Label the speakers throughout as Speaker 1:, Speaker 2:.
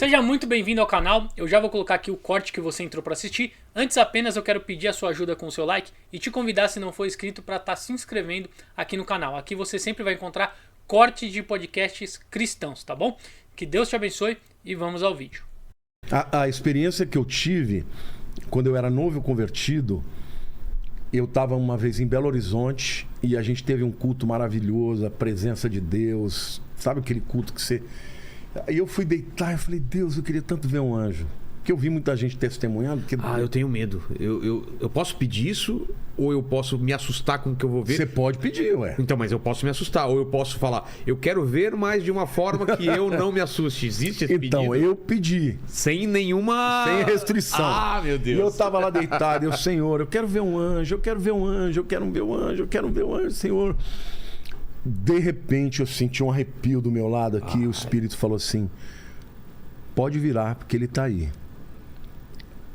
Speaker 1: Seja muito bem-vindo ao canal, eu já vou colocar aqui o corte que você entrou para assistir. Antes apenas eu quero pedir a sua ajuda com o seu like e te convidar, se não for inscrito, para estar se inscrevendo aqui no canal. Aqui você sempre vai encontrar cortes de podcasts cristãos, tá bom? Que Deus te abençoe e vamos ao vídeo.
Speaker 2: A experiência que eu tive quando eu era novo convertido, eu estava uma vez em Belo Horizonte e a gente teve um culto maravilhoso, a presença de Deus, sabe aquele culto que você... Aí eu fui deitar e falei, Deus, eu queria tanto ver um anjo. Porque eu vi muita gente testemunhando.
Speaker 3: Eu tenho medo. Eu posso pedir isso ou eu posso me assustar com o que eu vou ver?
Speaker 2: Você pode pedir, ué.
Speaker 3: Então, mas eu posso me assustar. Ou eu posso falar, eu quero ver, mas de uma forma que eu não me assuste. Existe esse pedido?
Speaker 2: Então, eu pedi.
Speaker 3: Sem nenhuma...
Speaker 2: Sem restrição.
Speaker 3: Ah, meu Deus.
Speaker 2: E eu tava lá deitado, eu, Senhor, eu quero ver um anjo, eu quero ver um anjo, eu quero ver um anjo, eu quero ver um anjo, Senhor. De repente eu senti um arrepio do meu lado aqui e o Espírito falou assim, pode virar porque ele tá aí.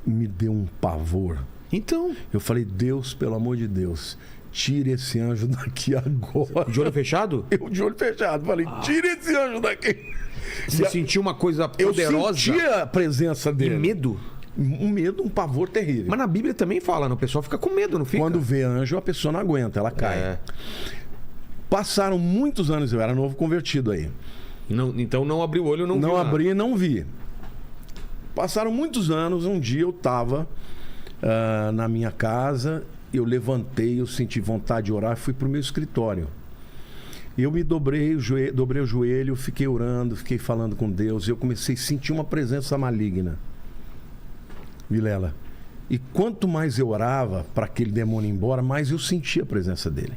Speaker 2: Me deu um pavor.
Speaker 3: Então?
Speaker 2: Eu falei, Deus, pelo amor de Deus, tire esse anjo daqui agora.
Speaker 3: De olho fechado?
Speaker 2: Eu de olho fechado, falei, tire esse anjo daqui.
Speaker 3: Você sentiu uma coisa
Speaker 2: Eu
Speaker 3: poderosa?
Speaker 2: senti a presença dele.
Speaker 3: E medo?
Speaker 2: Um medo, um pavor terrível.
Speaker 3: Mas na Bíblia também fala, né? O pessoal fica com medo, não fica?
Speaker 2: Quando vê anjo, a pessoa não aguenta, ela cai.
Speaker 3: É.
Speaker 2: Passaram muitos anos, eu era novo convertido aí.
Speaker 3: Então não abri o olho, não vi.
Speaker 2: Não abri, não vi. Passaram muitos anos, um dia eu estava na minha casa, eu levantei, eu senti vontade de orar, fui para o meu escritório. Eu me dobrei o joelho, fiquei orando, fiquei falando com Deus, e eu comecei a sentir uma presença maligna. Vilela. E quanto mais eu orava para aquele demônio ir embora, mais eu sentia a presença dele.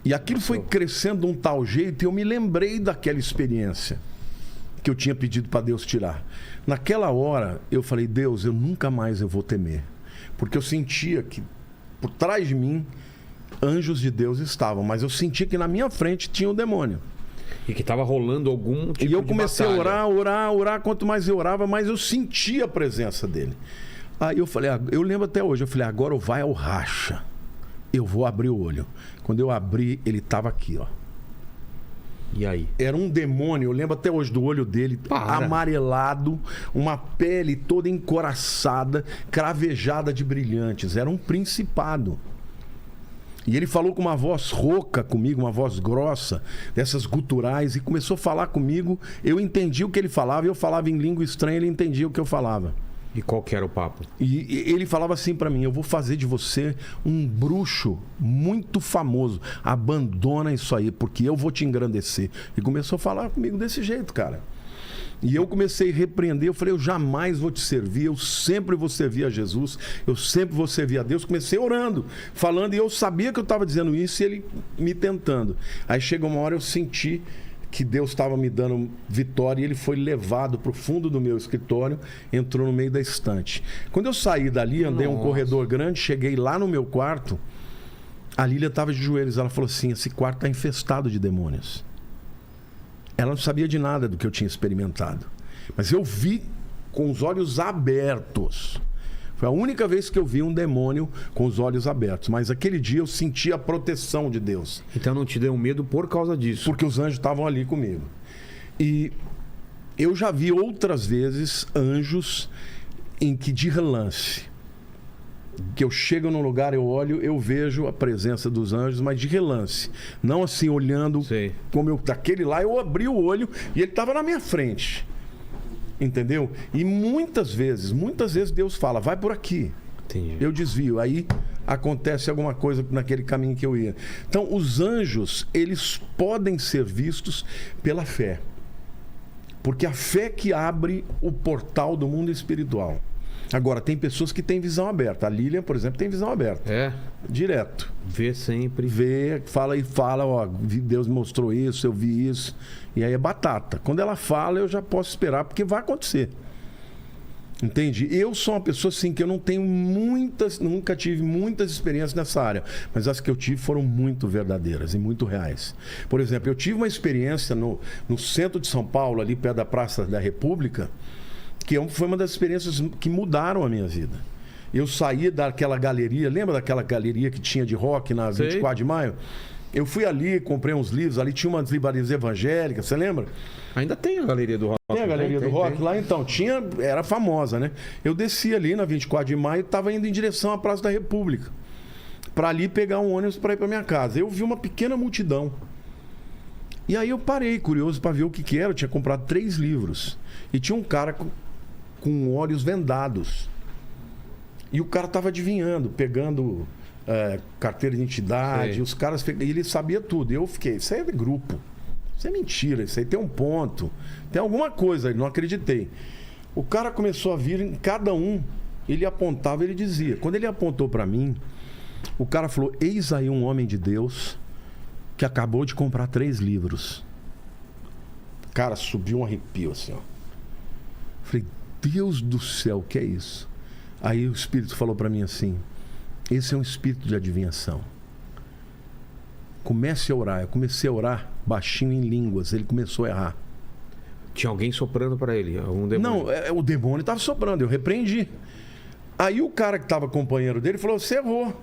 Speaker 2: E aquilo foi crescendo de um tal jeito e eu me lembrei daquela experiência que eu tinha pedido para Deus tirar. Naquela hora eu falei, Deus, eu nunca mais eu vou temer. Porque eu sentia que por trás de mim anjos de Deus estavam, mas eu sentia que na minha frente tinha um demônio.
Speaker 3: E que estava rolando algum tipo de
Speaker 2: E eu comecei
Speaker 3: batalha.
Speaker 2: a orar. Quanto mais eu orava, mais eu sentia a presença dele. Aí eu falei, eu lembro até hoje, eu falei, agora vai ao racha. Eu vou abrir o olho. Quando eu abri, ele estava aqui, ó.
Speaker 3: E aí?
Speaker 2: Era um demônio, eu lembro até hoje do olho dele, amarelado, uma pele toda encoraçada, cravejada de brilhantes. Era um principado. E ele falou com uma voz rouca comigo, uma voz grossa, dessas guturais, e começou a falar comigo. Eu entendi o que ele falava, eu falava em língua estranha, ele entendia o que eu falava.
Speaker 3: E qual que era o papo?
Speaker 2: E ele falava assim pra mim, eu vou fazer de você um bruxo muito famoso. Abandona isso aí, porque eu vou te engrandecer. E começou a falar comigo desse jeito, cara. E eu comecei a repreender, eu falei, eu jamais vou te servir, eu sempre vou servir a Jesus, eu sempre vou servir a Deus. Comecei orando, falando, e eu sabia que eu estava dizendo isso e ele me tentando. Aí chegou uma hora eu senti que Deus estava me dando vitória e ele foi levado para o fundo do meu escritório, entrou no meio da estante. Quando eu saí dali, andei um corredor grande, cheguei lá no meu quarto, a Lília estava de joelhos, ela falou assim, esse quarto está infestado de demônios. Ela não sabia de nada do que eu tinha experimentado, mas eu vi com os olhos abertos. Foi a única vez que eu vi um demônio com os olhos abertos. Mas aquele dia eu senti a proteção de Deus.
Speaker 3: Então não te deu medo por causa disso?
Speaker 2: Porque os anjos estavam ali comigo. E eu já vi outras vezes anjos em que de relance, que eu chego num lugar, eu olho, eu vejo a presença dos anjos, mas de relance. Não assim olhando.
Speaker 3: Sei.
Speaker 2: Como eu, daquele lá, eu abri o olho e ele estava na minha frente. Entendeu? E muitas vezes Deus fala, vai por aqui.
Speaker 3: Entendi.
Speaker 2: Eu desvio. Aí acontece alguma coisa naquele caminho que eu ia. Então, os anjos, eles podem ser vistos pela fé. Porque a fé que abre o portal do mundo espiritual. Agora, tem pessoas que têm visão aberta. A Lilian, por exemplo, tem visão aberta.
Speaker 3: É?
Speaker 2: Direto.
Speaker 3: Vê sempre.
Speaker 2: Vê, fala, ó, Deus me mostrou isso, eu vi isso. E aí é batata. Quando ela fala, eu já posso esperar, porque vai acontecer. Entende? Eu sou uma pessoa assim que eu não tenho nunca tive muitas experiências nessa área, mas as que eu tive foram muito verdadeiras e muito reais. Por exemplo, eu tive uma experiência no centro de São Paulo, ali perto da Praça da República, que foi uma das experiências que mudaram a minha vida. Eu saí daquela galeria, lembra daquela galeria que tinha de rock na 24 de maio? Eu fui ali, comprei uns livros, ali tinha umas livrarias evangélicas, você lembra?
Speaker 3: Ainda tem a Galeria do Rock.
Speaker 2: Tem a Galeria do Rock
Speaker 3: tem.
Speaker 2: lá, então, era famosa, né? Eu desci ali na 24 de maio e estava indo em direção à Praça da República, para ali pegar um ônibus para ir para minha casa. Eu vi uma pequena multidão. E aí eu parei, curioso para ver o que era. Eu tinha comprado 3 livros. E tinha um cara com olhos vendados. E o cara tava adivinhando, pegando carteira de identidade.
Speaker 3: Sei.
Speaker 2: Os caras, ele sabia tudo. E eu fiquei, isso aí é de grupo. Isso é mentira, isso aí tem um ponto. Tem alguma coisa, não acreditei. O cara começou a vir, em cada um, ele apontava, ele dizia. Quando ele apontou para mim, o cara falou, eis aí um homem de Deus que acabou de comprar 3 livros. Cara, subiu um arrepio assim, ó. Falei, Deus do céu, o que é isso? Aí o Espírito falou para mim assim, esse é um espírito de adivinhação. Comece a orar. Eu comecei a orar baixinho em línguas. Ele começou a errar.
Speaker 3: Tinha alguém soprando para ele? Algum demônio?
Speaker 2: Não, o demônio estava soprando. Eu repreendi. Aí o cara que estava companheiro dele falou, você errou.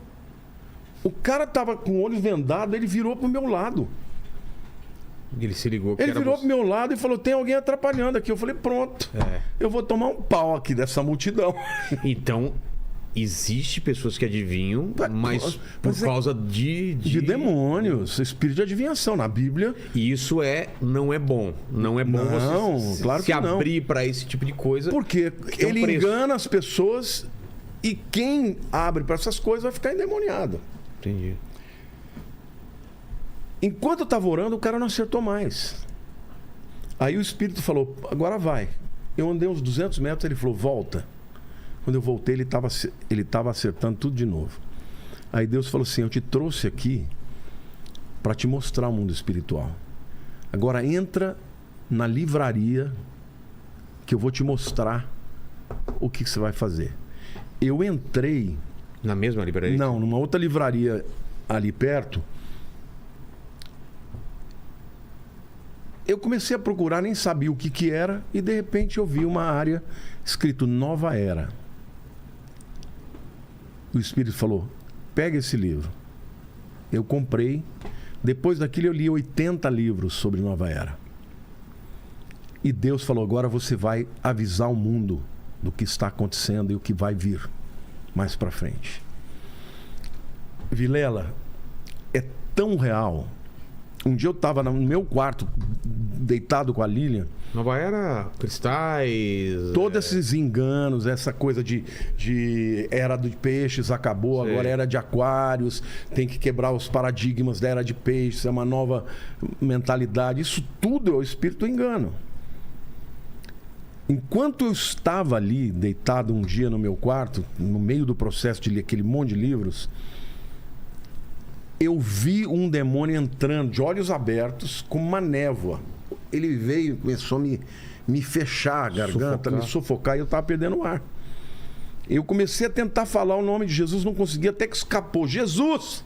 Speaker 2: O cara estava com o olho vendado, ele virou pro meu lado.
Speaker 3: Ele se ligou que
Speaker 2: Ele
Speaker 3: era
Speaker 2: virou
Speaker 3: você.
Speaker 2: pro meu lado e falou, tem alguém atrapalhando aqui. Eu falei, pronto. Eu vou tomar um pau aqui dessa multidão.
Speaker 3: Então, existe pessoas que adivinham, mas por
Speaker 2: Mas
Speaker 3: causa de
Speaker 2: demônios, espírito de adivinhação. Na Bíblia,
Speaker 3: E isso não é bom. Não é bom
Speaker 2: Não,
Speaker 3: você
Speaker 2: claro
Speaker 3: se
Speaker 2: que não.
Speaker 3: abrir para esse tipo de coisa.
Speaker 2: porque
Speaker 3: tem um
Speaker 2: ele
Speaker 3: preço.
Speaker 2: engana as pessoas e quem abre para essas coisas vai ficar endemoniado.
Speaker 3: Entendi.
Speaker 2: Enquanto eu estava orando, o cara não acertou mais. Aí o Espírito falou, agora vai. Eu andei uns 200 metros, ele falou, volta. Quando eu voltei, ele estava acertando tudo de novo. Aí Deus falou assim, eu te trouxe aqui para te mostrar o mundo espiritual. Agora entra na livraria que eu vou te mostrar o que você vai fazer. Eu entrei...
Speaker 3: Na mesma livraria?
Speaker 2: Não, numa outra livraria ali perto. Eu comecei a procurar, nem sabia o que era, e de repente eu vi uma área escrito Nova Era. O Espírito falou, pega esse livro. Eu comprei. Depois daquilo eu li 80 livros sobre Nova Era. E Deus falou, agora você vai avisar o mundo do que está acontecendo e o que vai vir mais pra frente. Vilela, é tão real. Um dia eu estava no meu quarto, deitado com a Lilian.
Speaker 3: Nova Era, cristais...
Speaker 2: Todos esses enganos, essa coisa de era de peixes acabou,
Speaker 3: Sei.
Speaker 2: agora era de aquários, tem que quebrar os paradigmas da era de peixes, é uma nova mentalidade. Isso tudo é o espírito engano. Enquanto eu estava ali, deitado um dia no meu quarto, no meio do processo de ler aquele monte de livros, eu vi um demônio entrando de olhos abertos com uma névoa. Ele veio e começou a me fechar a garganta, me sufocar, e eu estava perdendo o ar. Eu comecei a tentar falar o nome de Jesus, não conseguia, até que escapou. Jesus!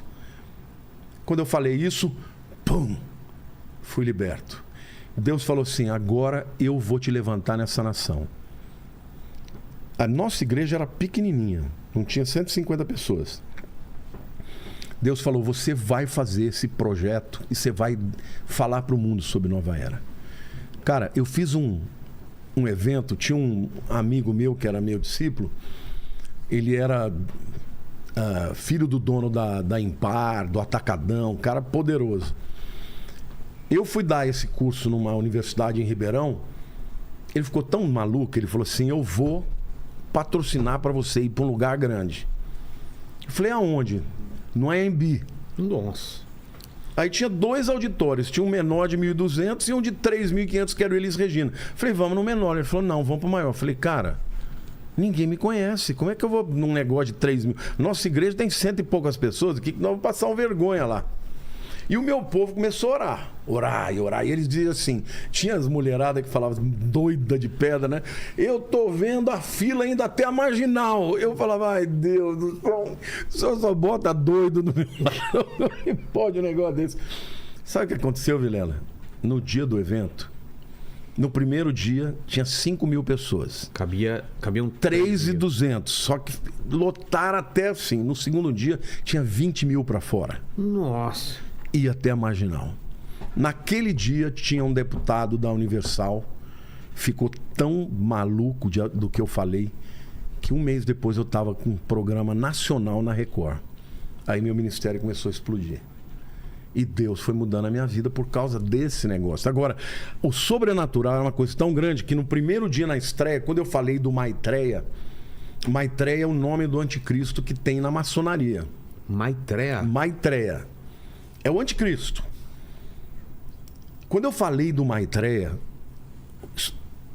Speaker 2: Quando eu falei isso, pum! Fui liberto. Deus falou assim, agora eu vou te levantar nessa nação. A nossa igreja era pequenininha, não tinha 150 pessoas. Deus falou, você vai fazer esse projeto e você vai falar para o mundo sobre Nova Era. Cara, eu fiz um evento, tinha um amigo meu que era meu discípulo, ele era filho do dono da Impar, do Atacadão, um cara poderoso. Eu fui dar esse curso numa universidade em Ribeirão, ele ficou tão maluco, ele falou assim, eu vou patrocinar para você ir para um lugar grande. Eu falei, aonde? No AMB.
Speaker 3: Nossa.
Speaker 2: Aí tinha 2 auditórios, tinha um menor de 1.200 e um de 3.500 que era o Elis Regina. Falei, vamos no menor. Ele falou, não, vamos pro maior. Falei, cara, ninguém me conhece, como é que eu vou num negócio de 3.000? Nossa igreja tem 100 e poucas pessoas, que nós vamos passar uma vergonha lá. E o meu povo começou a orar e orar. E eles diziam assim, tinha as mulheradas que falavam doida de pedra, né? Eu tô vendo a fila ainda até a marginal. Eu falava, ai Deus do céu, o senhor só bota doido no meu lado. Não pode um negócio desse. Sabe o que aconteceu, Vilela? No dia do evento, no primeiro dia, tinha 5.000 pessoas.
Speaker 3: Cabiam
Speaker 2: 3.200. Só que lotaram até assim. No segundo dia, tinha 20.000 para fora.
Speaker 3: Nossa.
Speaker 2: ia até a Marginal. Naquele dia tinha um deputado da Universal, ficou tão maluco do que eu falei, que um mês depois eu estava com um programa nacional na Record. Aí meu ministério começou a explodir. E Deus foi mudando a minha vida por causa desse negócio. Agora, o sobrenatural é uma coisa tão grande que no primeiro dia na estreia, quando eu falei do Maitreya, Maitreya é o nome do anticristo que tem na maçonaria.
Speaker 3: Maitreya?
Speaker 2: Maitreya. É o anticristo. Quando eu falei do Maitreya,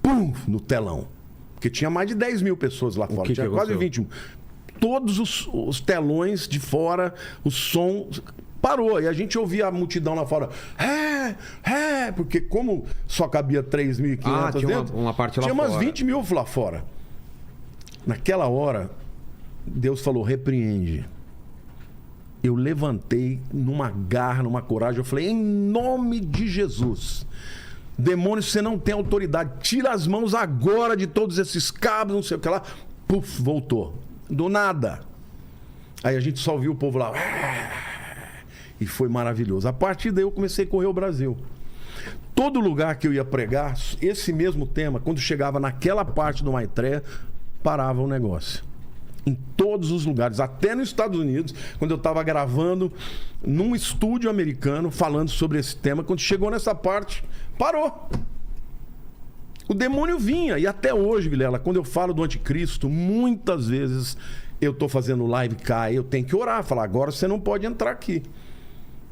Speaker 2: pum, no telão. Porque tinha mais de 10 mil pessoas lá fora. Tinha quase 20 mil. Todos os telões de fora, o som parou. E a gente ouvia a multidão lá fora. Porque como só cabia 3.500 dentro,
Speaker 3: uma parte lá
Speaker 2: tinha
Speaker 3: fora.
Speaker 2: umas 20 mil lá fora. Naquela hora, Deus falou, repreende. Eu levantei numa garra, numa coragem. Eu falei, em nome de Jesus, demônio, você não tem autoridade. Tira as mãos agora de todos esses cabos, não sei o que lá. Puf, voltou. Do nada. Aí a gente só viu o povo lá. E foi maravilhoso. A partir daí eu comecei a correr o Brasil. Todo lugar que eu ia pregar, esse mesmo tema, quando chegava naquela parte do Maitreya, parava o negócio. Em todos os lugares, até nos Estados Unidos, quando eu estava gravando num estúdio americano, falando sobre esse tema, quando chegou nessa parte, parou. O demônio vinha, e até hoje, Vilela, quando eu falo do anticristo, muitas vezes eu estou fazendo live, cai, eu tenho que orar, falar, agora você não pode entrar aqui.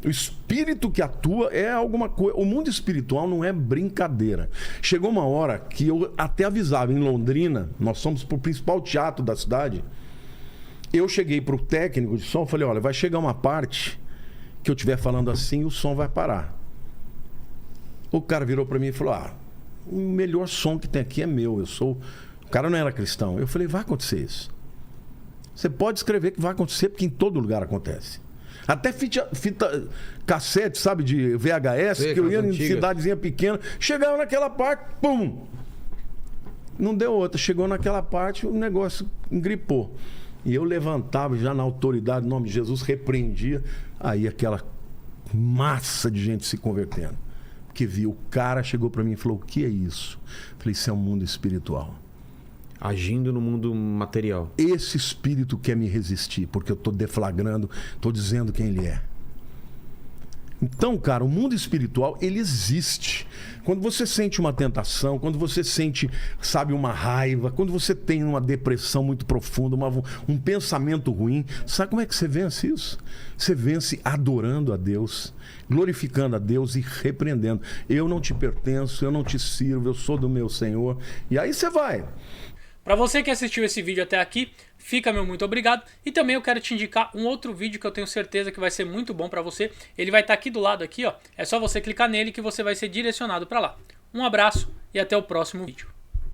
Speaker 2: O espírito que atua é alguma coisa. O mundo espiritual não é brincadeira. Chegou uma hora que eu até avisava, em Londrina, nós somos pro principal teatro da cidade. Eu cheguei pro técnico de som, falei, olha, vai chegar uma parte que eu estiver falando assim, o som vai parar. O cara virou para mim e falou, o melhor som que tem aqui é meu, eu sou... O cara não era cristão. Eu falei, vai acontecer isso. Você pode escrever que vai acontecer, porque em todo lugar acontece. Até fita cassete, sabe, de VHS, que eu ia em cidadezinha pequena, chegava naquela parte, pum! Não deu outra. Chegou naquela parte, o negócio engripou. E eu levantava já na autoridade, em nome de Jesus, repreendia. Aí aquela massa de gente se convertendo. Porque viu, o cara chegou para mim e falou, o que é isso? Eu falei, isso é um mundo espiritual.
Speaker 3: Agindo no mundo material.
Speaker 2: Esse espírito quer me resistir, porque eu estou deflagrando, estou dizendo quem ele é. Então, cara, o mundo espiritual, ele existe. Quando você sente uma tentação, quando você sente, sabe, uma raiva, quando você tem uma depressão muito profunda, um pensamento ruim, sabe como é que você vence isso? Você vence adorando a Deus, glorificando a Deus e repreendendo. Eu não te pertenço, eu não te sirvo, eu sou do meu Senhor. E aí você vai.
Speaker 1: Para você que assistiu esse vídeo até aqui, fica meu muito obrigado. E também eu quero te indicar um outro vídeo que eu tenho certeza que vai ser muito bom para você. Ele vai estar aqui do lado aqui, ó. É só você clicar nele que você vai ser direcionado para lá. Um abraço e até o próximo vídeo.